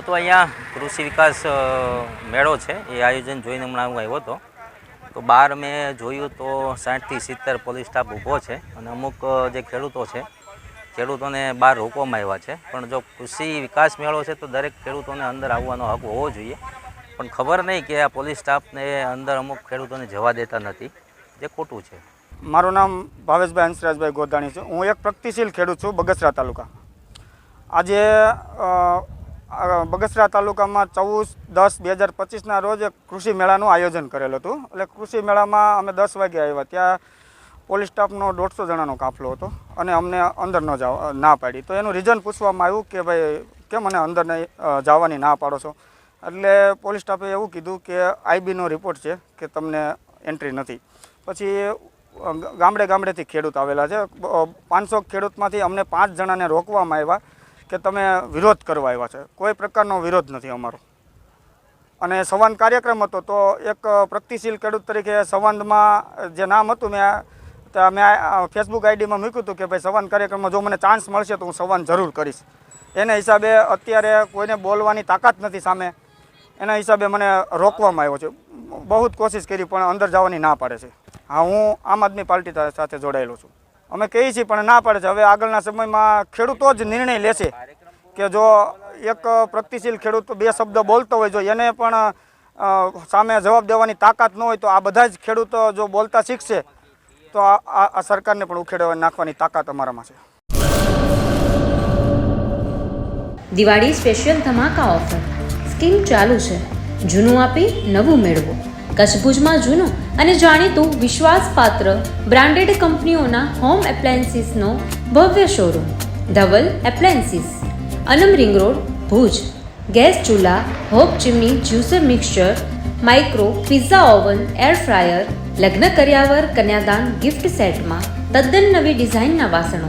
હું તો અહીંયા કૃષિ વિકાસ મેળો છે એ આયોજન જોઈને હમણાં હું આવ્યો હતો. તો બહાર મેં જોયું તો 60થી 70 પોલીસ સ્ટાફ ઊભો છે અને અમુક જે ખેડૂતો છે ખેડૂતોને બહાર રોકવામાં આવ્યા છે. પણ જો કૃષિ વિકાસ મેળો છે તો દરેક ખેડૂતોને અંદર આવવાનો હક હોવો જોઈએ. પણ ખબર નહીં કે આ પોલીસ સ્ટાફને અંદર અમુક ખેડૂતોને જવા દેતા નથી, જે ખોટું છે. મારું નામ ભાવેશભાઈ હંસરાજભાઈ ગોધાણી છે. હું એક પ્રગતિશીલ ખેડૂત છું બગસરા તાલુકા. આજે બગસરા તાલુકામાં 14/10/2025ના રોજ એક કૃષિ મેળાનું આયોજન કરેલું હતું. એટલે કૃષિ મેળામાં અમે 10 વાગે આવ્યા. ત્યાં પોલીસ સ્ટાફનો 150 જણાનો કાફલો હતો અને અમને અંદર ન ના પાડી. તો એનું રીઝન પૂછવામાં આવ્યું કે ભાઈ કેમ મને અંદર જવાની ના પાડો છો? એટલે પોલીસ સ્ટાફે એવું કીધું કે આઈબીનો રિપોર્ટ છે કે તમને એન્ટ્રી નથી. પછી ગામડેથી ખેડૂત આવેલા છે. 500 ખેડૂતમાંથી અમને 5 જણાને રોકવામાં આવ્યા કે તમે વિરોધ કરવા આવ્યા છે. કોઈ પ્રકારનો વિરોધ નથી અમારો. અને સંવાદ કાર્યક્રમ હતો તો એક પ્રગતિશીલ ખેડૂત તરીકે સંવાદમાં જે નામ હતું મેં ફેસબુક આઈડીમાં મૂક્યું હતું કે ભાઈ સંવાદ કાર્યક્રમમાં જો મને ચાન્સ મળશે તો હું સંવાદ જરૂર કરીશ. એને હિસાબે અત્યારે કોઈને બોલવાની તાકાત નથી સામે. એના હિસાબે મને રોકવામાં આવ્યો છે. બહુ જ કોશિશ કરી પણ અંદર જવાની ના પાડે છે. હા, હું આમ આદમી પાર્ટી સાથે જોડાયેલો છું. અમે કહીએ છીએ પણ ના પાડે છે. હવે આગળના સમયમાં ખેડૂતો જ નિર્ણય લેશે કે જો એક પ્રગતિશીલ ખેડૂત 2 શબ્દ બોલતો હોય, જો એને પણ સામે જવાબ દેવાની તાકાત ન હોય તો આ બધા જ ખેડૂતો જો બોલતા શીખશે તો આ સરકારને પણ ઉખેડવા નાખવાની તાકાત અમારામાં છે. દિવાળી સ્પેશિયલ ધમાકા ઓફર સ્કીમ ચાલુ છે. જૂનું આપી નવું મેળવો. કચ્છ ભુજમાં જૂનું અને જાણીતું વિશ્વાસપાત્ર બ્રાન્ડેડ કંપનીઓના હોમ એપ્લાયન્સીસનો ભવ્ય શોરૂમ ધવલ એપ્લાયન્સીસ, અનમ રિંગ રોડ, ભુજ. ગેસ ચૂલા, hope chimney, juicer mixture, micro pizza oven, air fryer, લગ્ન કર્યાવર કન્યાદાન ગિફ્ટ સેટમાં તદ્દન નવી ડિઝાઇનના વાસણો,